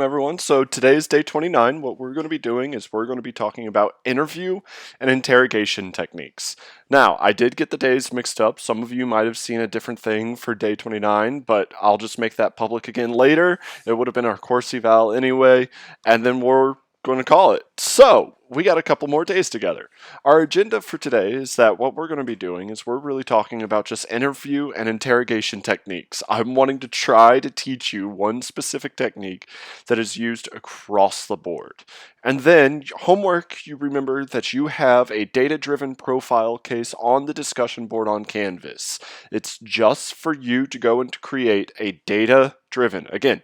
Everyone. So today is day 29. What we're going to be doing is we're going to be talking about interview and interrogation techniques. Now, I did get the days mixed up. Some of you might have seen a different thing for day 29, but I'll just make that public again later. It would have been our course eval anyway, and then we're going to call it. So, we got a couple more days together. Our agenda for today is that what we're going to be doing is we're really talking about just interview and interrogation techniques. I'm wanting to try to teach you one specific technique that is used across the board. And then, homework, you remember that you have a data-driven profile case on the discussion board on Canvas. It's just for you to go and to create a data-driven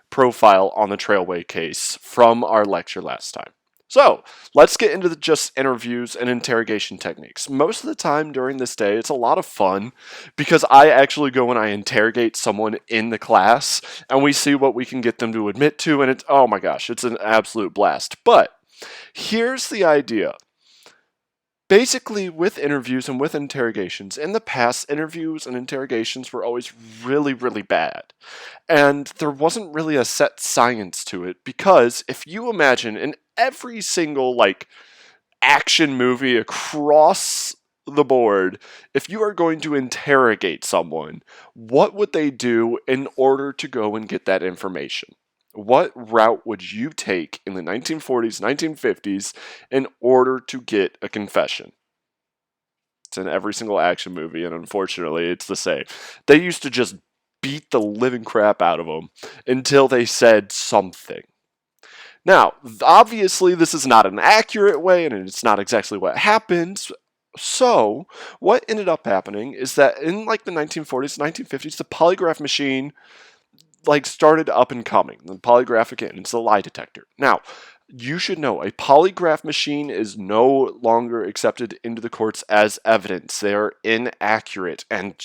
profile on the Trailway case from our lecture last time. So, let's get into just interviews and interrogation techniques. Most of the time during this day, it's a lot of fun because I actually go and I interrogate someone in the class and we see what we can get them to admit to, and it's, oh my gosh, it's an absolute blast. But here's the idea. Basically, with interviews and with interrogations, in the past, interviews and interrogations were always really, really bad. And there wasn't really a set science to it because if you imagine in every single, action movie across the board, if you are going to interrogate someone, what would they do in order to go and get that information? What route would you take in the 1940s, 1950s in order to get a confession? It's in every single action movie, and unfortunately, it's the same. They used to just beat the living crap out of them until they said something. Now, obviously, this is not an accurate way, and it's not exactly what happens. So, what ended up happening is that in the 1940s, 1950s, the polygraph machine started up and coming. The polygraph, again, it's a lie detector. Now, you should know a polygraph machine is no longer accepted into the courts as evidence. They are inaccurate, and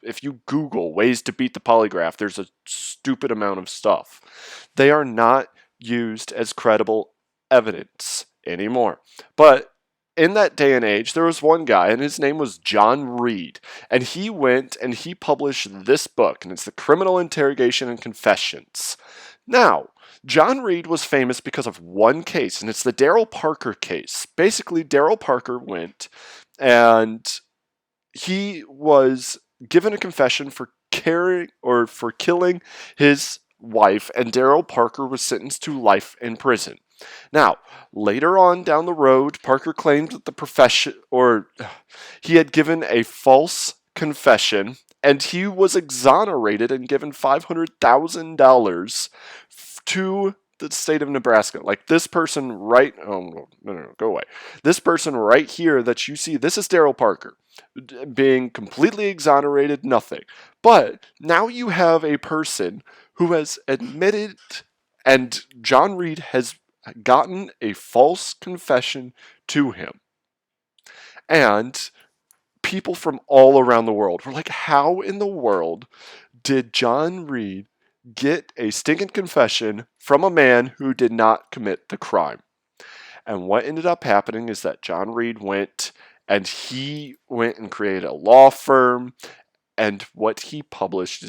if you Google ways to beat the polygraph, there's a stupid amount of stuff. They are not used as credible evidence anymore. But in that day and age, there was one guy, and his name was John Reed, and he went and he published this book, and it's The Criminal Interrogation and Confessions. Now, John Reed was famous because of one case, and it's the Daryl Parker case. Basically, Daryl Parker went, and he was given a confession for killing his wife, and Daryl Parker was sentenced to life in prison. Now, later on down the road, Parker claimed that he had given a false confession, and he was exonerated and given $500,000 to the state of Nebraska. This person go away. This person right here that you see, this is Daryl Parker, being completely exonerated, nothing. But now you have a person who has admitted, and John Reed has gotten a false confession to him. And people from all around the world were like, how in the world did John Reed get a stinking confession from a man who did not commit the crime? And what ended up happening is that John Reed went and created a law firm. And what he published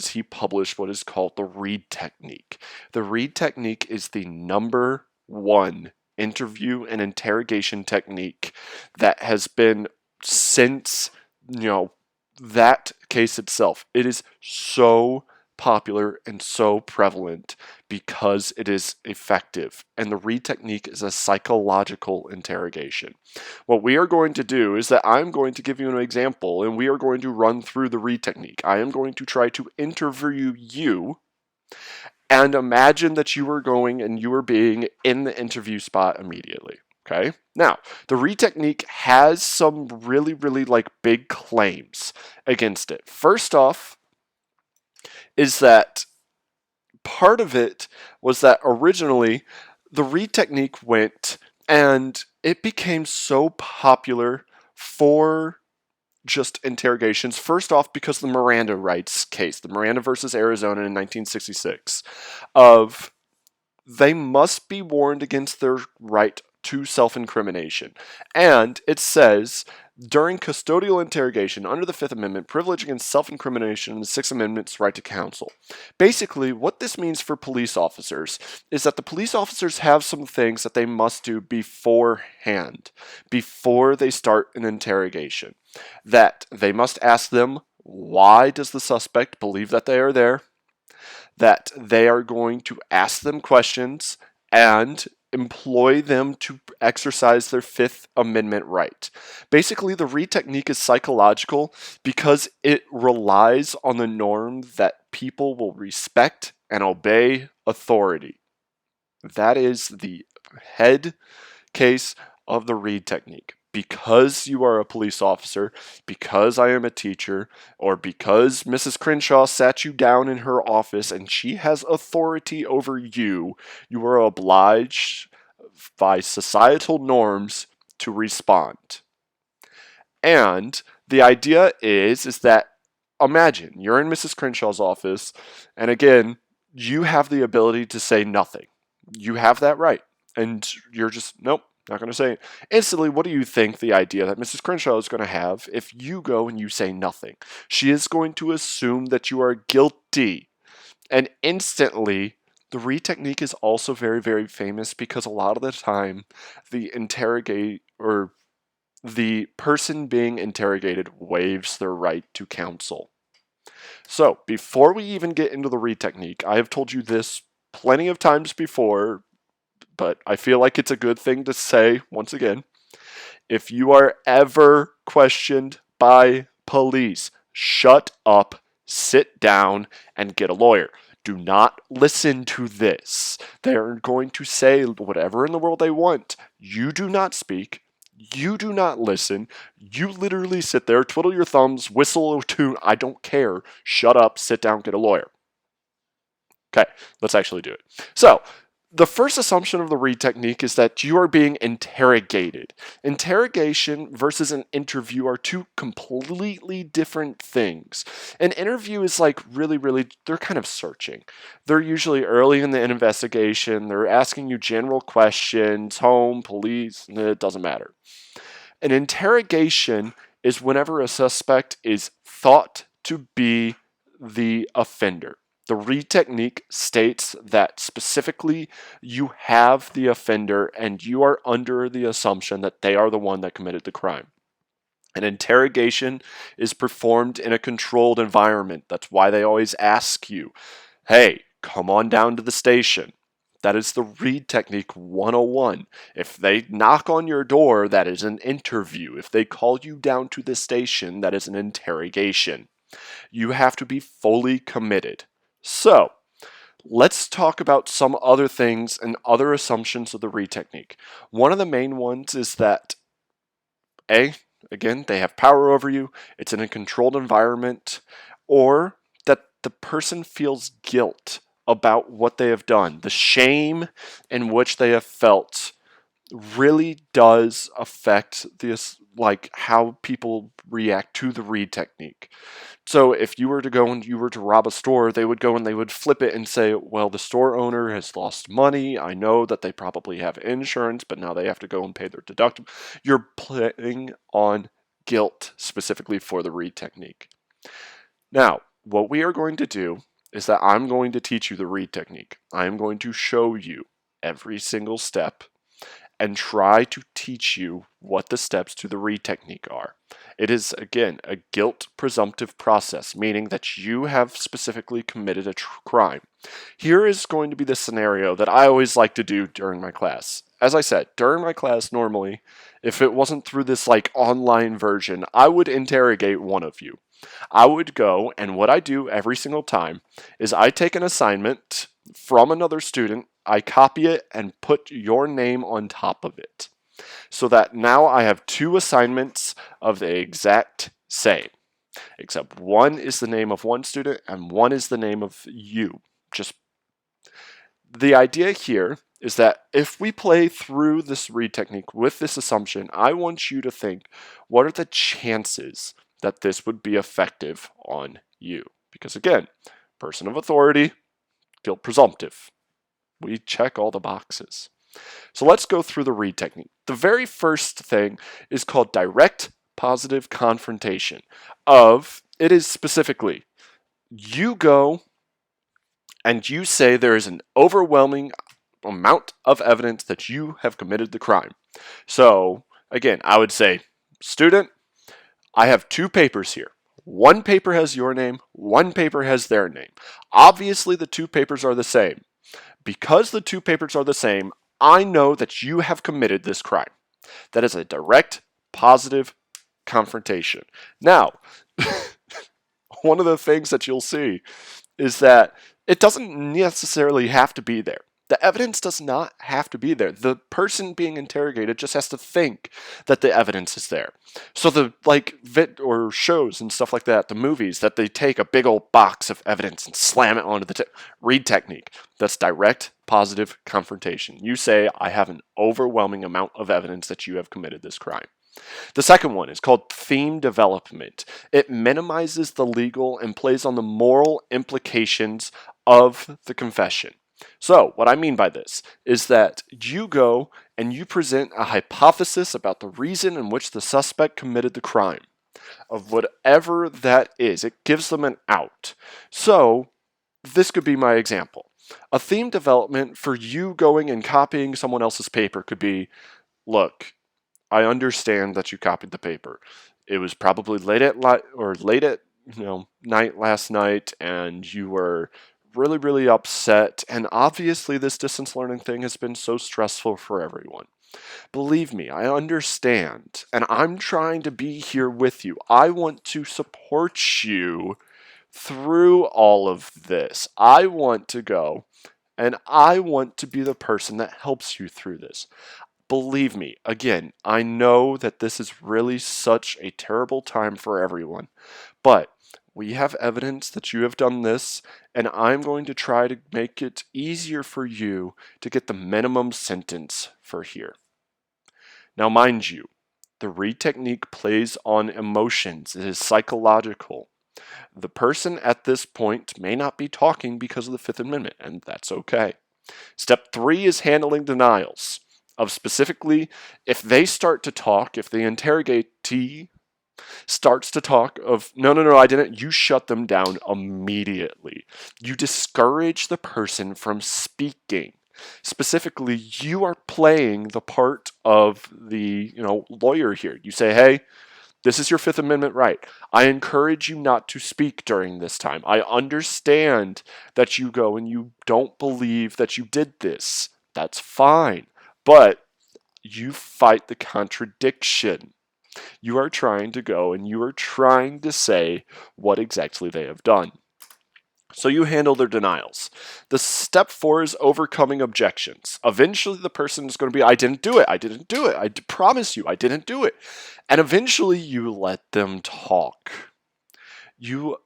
what is called the Reed technique. The Reed technique is the number one interview and interrogation technique that has been since, that case itself. It is so popular and so prevalent because it is effective. And the Reed technique is a psychological interrogation. What we are going to do is that I'm going to give you an example, and we are going to run through the Reed technique. I am going to try to interview you, and imagine that you are going and you are being in the interview spot immediately. Okay? Now, the Reed technique has some really, really big claims against it. First off, is that part of it was that originally the Reed technique went and it became so popular for just interrogations. First off, because the Miranda rights case, the Miranda versus Arizona in 1966, of they must be warned against their right to self-incrimination. And it says During custodial interrogation under the Fifth Amendment, privilege against self-incrimination and the Sixth Amendment's right to counsel. Basically, what this means for police officers is that the police officers have some things that they must do beforehand, before they start an interrogation. That they must ask them, why does the suspect believe that they are there? That they are going to ask them questions and employ them to exercise their Fifth Amendment right. Basically, the Reed technique is psychological because it relies on the norm that people will respect and obey authority. That is the head case of the Reed technique. Because you are a police officer, because I am a teacher, or because Mrs. Crenshaw sat you down in her office and she has authority over you, you are obliged by societal norms to respond. And the idea is that imagine you're in Mrs. Crenshaw's office, and again, you have the ability to say nothing. You have that right. And you're just, nope, not going to say it. Instantly, what do you think the idea that Mrs. Crenshaw is going to have if you go and you say nothing? She is going to assume that you are guilty. And instantly, the Reed technique is also very, very famous because a lot of the time, the person being interrogated waives their right to counsel. So, before we even get into the Reed technique, I have told you this plenty of times before, but I feel like it's a good thing to say once again. If you are ever questioned by police, shut up, sit down, and get a lawyer. Do not listen to this. They're going to say whatever in the world they want. You do not speak. You do not listen. You literally sit there, twiddle your thumbs, whistle a tune. I don't care. Shut up, sit down, get a lawyer. Okay, let's actually do it. So, the first assumption of the Reed technique is that you are being interrogated. Interrogation versus an interview are two completely different things. An interview is like really, they're kind of searching. They're usually early in the investigation. They're asking you general questions, home, police, it doesn't matter. An interrogation is whenever a suspect is thought to be the offender. The Reed technique states that specifically you have the offender and you are under the assumption that they are the one that committed the crime. An interrogation is performed in a controlled environment. That's why they always ask you, hey, come on down to the station. That is the Reed technique 101. If they knock on your door, that is an interview. If they call you down to the station, that is an interrogation. You have to be fully committed. So, let's talk about some other things and other assumptions of the Reed technique. One of the main ones is that, again, they have power over you, it's in a controlled environment, or that the person feels guilt about what they have done. The shame in which they have felt really does affect this, like how people react to the Reed technique. So if you were to go and you were to rob a store, they would go and they would flip it and say, well, the store owner has lost money. I know that they probably have insurance, but now they have to go and pay their deductible. You're playing on guilt specifically for the Reed technique. Now, what we are going to do is that I'm going to teach you the Reed technique. I am going to show you every single step and try to teach you what the steps to the Reed technique are. It is, again, a guilt presumptive process, meaning that you have specifically committed a crime. Here is going to be the scenario that I always like to do during my class. As I said, during my class normally, if it wasn't through this like online version, I would interrogate one of you. I would go, and what I do every single time is I take an assignment from another student, I copy it and put your name on top of it. So that now I have two assignments of the exact same, except one is the name of one student and one is the name of you. The idea here is that if we play through this Reed technique with this assumption, I want you to think, what are the chances that this would be effective on you? Because again, person of authority, guilt presumptive. We check all the boxes. So let's go through the Reed technique. The very first thing is called direct positive confrontation of it is specifically you go and you say there is an overwhelming amount of evidence that you have committed the crime. So, again, I would say, student, I have two papers here. One paper has your name, one paper has their name. Obviously, the two papers are the same. Because the two papers are the same, I know that you have committed this crime. That is a direct, positive confrontation. Now, one of the things that you'll see is that it doesn't necessarily have to be there. The evidence does not have to be there. The person being interrogated just has to think that the evidence is there. So the or shows and stuff like that, the movies that they take a big old box of evidence and slam it onto the read technique. That's direct positive confrontation. You say, I have an overwhelming amount of evidence that you have committed this crime. The second one is called theme development. It minimizes the legal and plays on the moral implications of the confession. So, what I mean by this is that you go and you present a hypothesis about the reason in which the suspect committed the crime, of whatever that is. It gives them an out. So, this could be my example. A theme development for you going and copying someone else's paper could be, look, I understand that you copied the paper. It was probably late at night last night, and you were really, really upset. And obviously, this distance learning thing has been so stressful for everyone. Believe me, I understand, and I'm trying to be here with you. I want to support you through all of this. I want to go, and I want to be the person that helps you through this. Believe me, again, I know that this is really such a terrible time for everyone, but we have evidence that you have done this, and I'm going to try to make it easier for you to get the minimum sentence for here. Now, mind you, the read technique plays on emotions. It is psychological. The person at this point may not be talking because of the Fifth Amendment, and that's okay. Step 3 is handling denials. Of specifically, if they start to talk, if the interrogatee starts to talk of, no, I didn't, you shut them down immediately. You discourage the person from speaking. Specifically, you are playing the part of the, lawyer here. You say, hey, this is your Fifth Amendment right. I encourage you not to speak during this time. I understand that you go and you don't believe that you did this. That's fine. But you fight the contradiction. You are trying to go and you are trying to say what exactly they have done. So you handle their denials. The step 4 is overcoming objections. Eventually the person is going to be, I didn't do it. I promise you, I didn't do it. And eventually you let them talk. You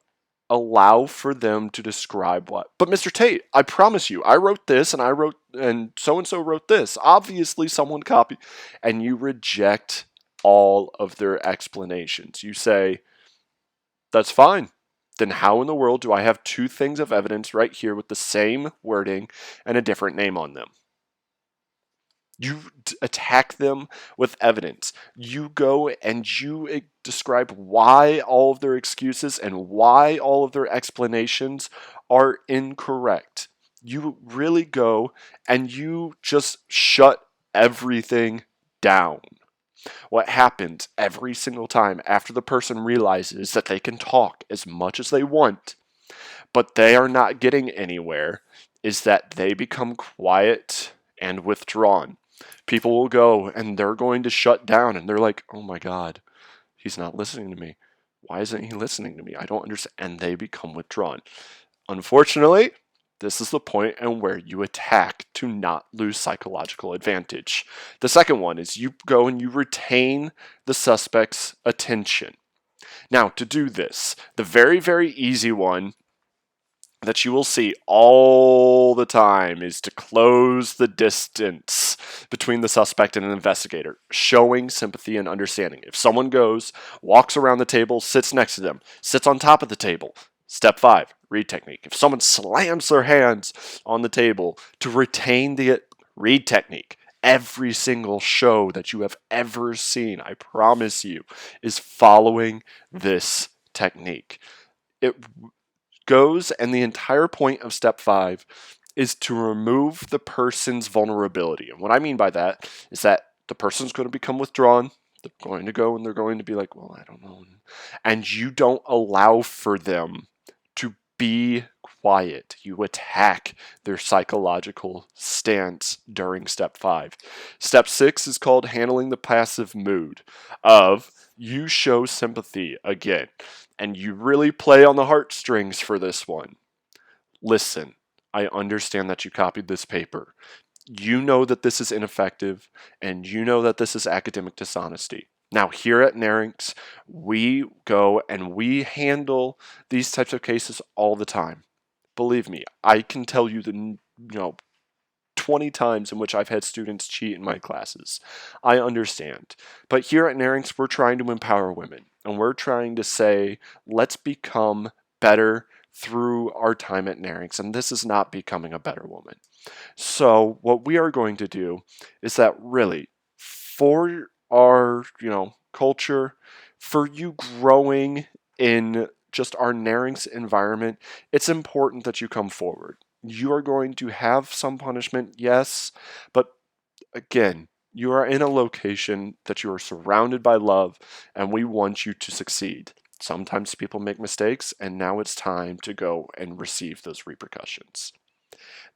allow for them to describe what. But Mr. Tate, I promise you, I wrote this and so-and-so wrote this. Obviously someone copied. And you reject all of their explanations. You say, that's fine. Then how in the world do I have two things of evidence right here with the same wording and a different name on them? You attack them with evidence. You go and you describe why all of their excuses and why all of their explanations are incorrect. You really go and you just shut everything down. What happens every single time after the person realizes that they can talk as much as they want, but they are not getting anywhere, is that they become quiet and withdrawn. People will go and they're going to shut down and they're like, oh my God, he's not listening to me. Why isn't he listening to me? I don't understand. And they become withdrawn. Unfortunately, this is the point and where you attack to not lose psychological advantage. The second one is you go and you retain the suspect's attention. Now, to do this, the very, very easy one that you will see all the time is to close the distance between the suspect and an investigator, showing sympathy and understanding. If someone goes, walks around the table, sits next to them, sits on top of the table, step 5, read technique. If someone slams their hands on the table to retain the read technique, every single show that you have ever seen, I promise you, is following this technique. It goes, and the entire point of step 5 is to remove the person's vulnerability. And what I mean by that is that the person's going to become withdrawn. They're going to go and they're going to be like, well, I don't know. And you don't allow for them to be quiet. You attack their psychological stance during step 5. Step 6 is called handling the passive mood of you show sympathy again, and you really play on the heartstrings for this one. Listen, I understand that you copied this paper. You know that this is ineffective, and you know that this is academic dishonesty. Now, here at Nerinx, we go and we handle these types of cases all the time. Believe me, I can tell you the 20 times in which I've had students cheat in my classes. I understand. But here at Nerinx, we're trying to empower women, and we're trying to say, let's become better through our time at Nerinx, and this is not becoming a better woman. So what we are going to do is that really, for our, culture, for you growing in just our Nerinx environment, it's important that you come forward. You are going to have some punishment, yes, but again, you are in a location that you are surrounded by love, and we want you to succeed. Sometimes people make mistakes, and now it's time to go and receive those repercussions.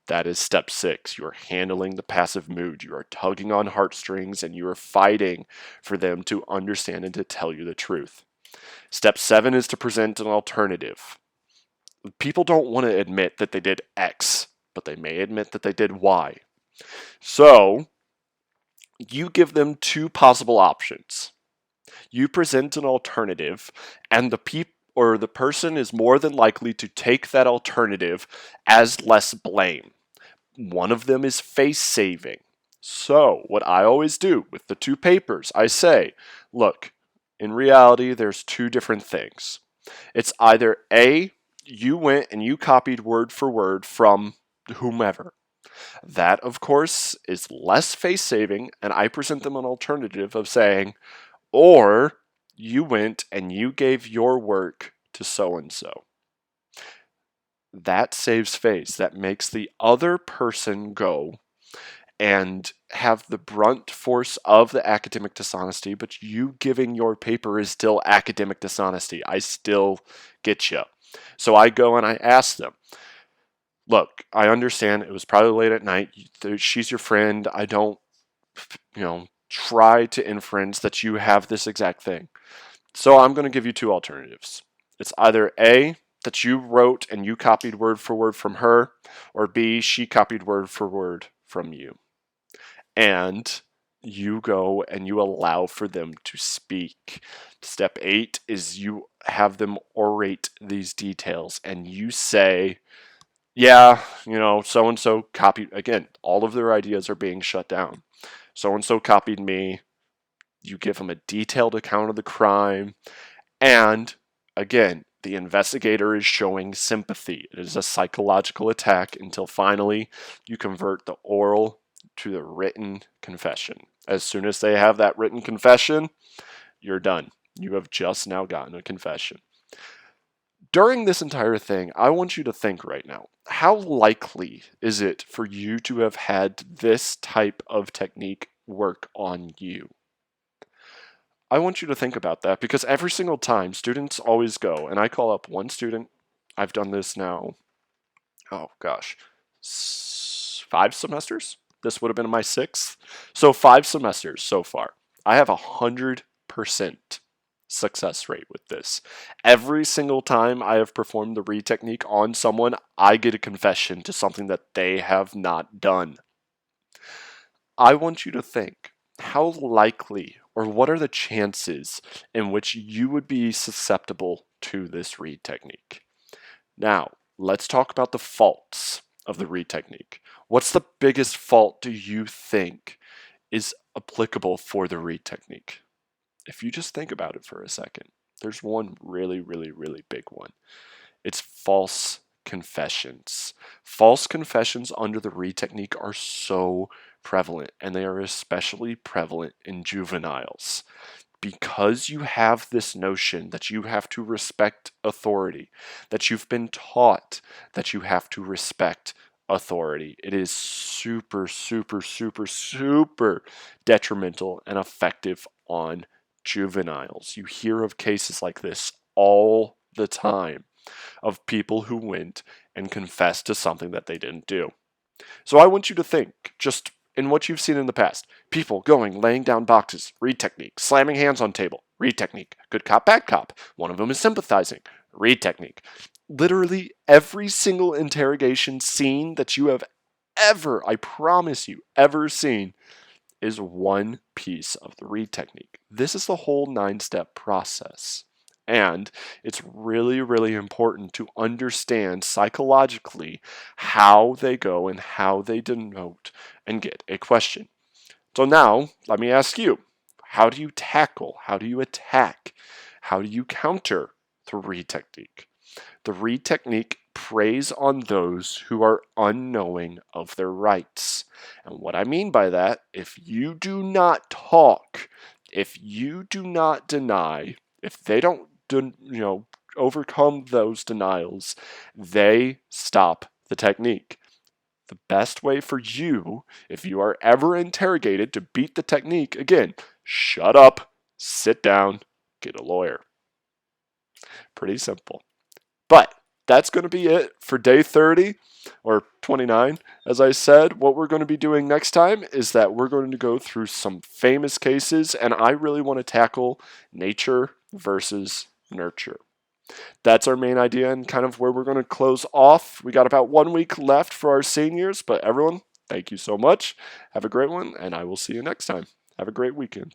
That is step 6. You are handling the passive mood. You are tugging on heartstrings, and you are fighting for them to understand and to tell you the truth. Step 7 is to present an alternative. People don't want to admit that they did X, but they may admit that they did Y. So, you give them 2 possible options. You present an alternative, and the person is more than likely to take that alternative as less blame. One of them is face saving. So, what I always do with the 2 papers, I say, look, in reality, there's 2 different things. It's either A, you went and you copied word for word from whomever. That, of course, is less face saving, and I present them an alternative of saying, or you went and you gave your work to so and so. That saves face. That makes the other person go and have the brunt force of the academic dishonesty, but you giving your paper is still academic dishonesty. I still get you. So I go and I ask them, look, I understand it was probably late at night. She's your friend. I don't, try to inference that you have this exact thing. So I'm going to give you 2 alternatives. It's either A, that you wrote and you copied word for word from her, or B, she copied word for word from you. And you go and you allow for them to speak. Step 8 is you have them orate these details, and you say, yeah, so and so copied. Again, all of their ideas are being shut down. So and so copied me. You give them a detailed account of the crime. And again, the investigator is showing sympathy. It is a psychological attack until finally you convert the oral to the written confession. As soon as they have that written confession, you're done. You have just now gotten a confession. During this entire thing, I want you to think right now, how likely is it for you to have had this type of technique work on you? I want you to think about that, because every single time students always go, and I call up one student. I've done this now, oh gosh, 5 semesters? This would have been my 6th. So 5 semesters so far. I have 100% success rate with this. Every single time I have performed the read technique on someone, I get a confession to something that they have not done. I want you to think, how likely or what are the chances in which you would be susceptible to this read technique? Now, let's talk about the faults of the read technique. What's the biggest fault do you think is applicable for the read technique? If you just think about it for a second, there's one really, really, really big one. It's false confessions. False confessions under the Reed technique are so prevalent, and they are especially prevalent in juveniles. Because you have this notion that you have to respect authority, that you've been taught that you have to respect authority, it is super, super, super, super detrimental and effective on juveniles. You hear of cases like this all the time of people who went and confessed to something that they didn't do. So I want you to think, just in what you've seen in the past, people going, laying down boxes, Reed technique, slamming hands on table, Reed technique, good cop, bad cop, one of them is sympathizing, Reed technique. Literally every single interrogation scene that you have ever, I promise you, ever seen is one piece of the Reed technique. This is the whole 9-step process. And it's really, really important to understand psychologically how they go and how they denote and get a question. So now, let me ask you, how do you tackle, how do you attack, how do you counter the Reed technique? The Reed technique preys on those who are unknowing of their rights. And what I mean by that, if you do not talk, if you do not deny, if they don't overcome those denials, they stop the technique. The best way for you, if you are ever interrogated, to beat the technique, again, shut up, sit down, get a lawyer. Pretty simple. But that's going to be it for day 30 or 29. As I said, what we're going to be doing next time is that we're going to go through some famous cases, and I really want to tackle nature versus nurture. That's our main idea and kind of where we're going to close off. We got about 1 week left for our seniors, but everyone, thank you so much. Have a great one, and I will see you next time. Have a great weekend.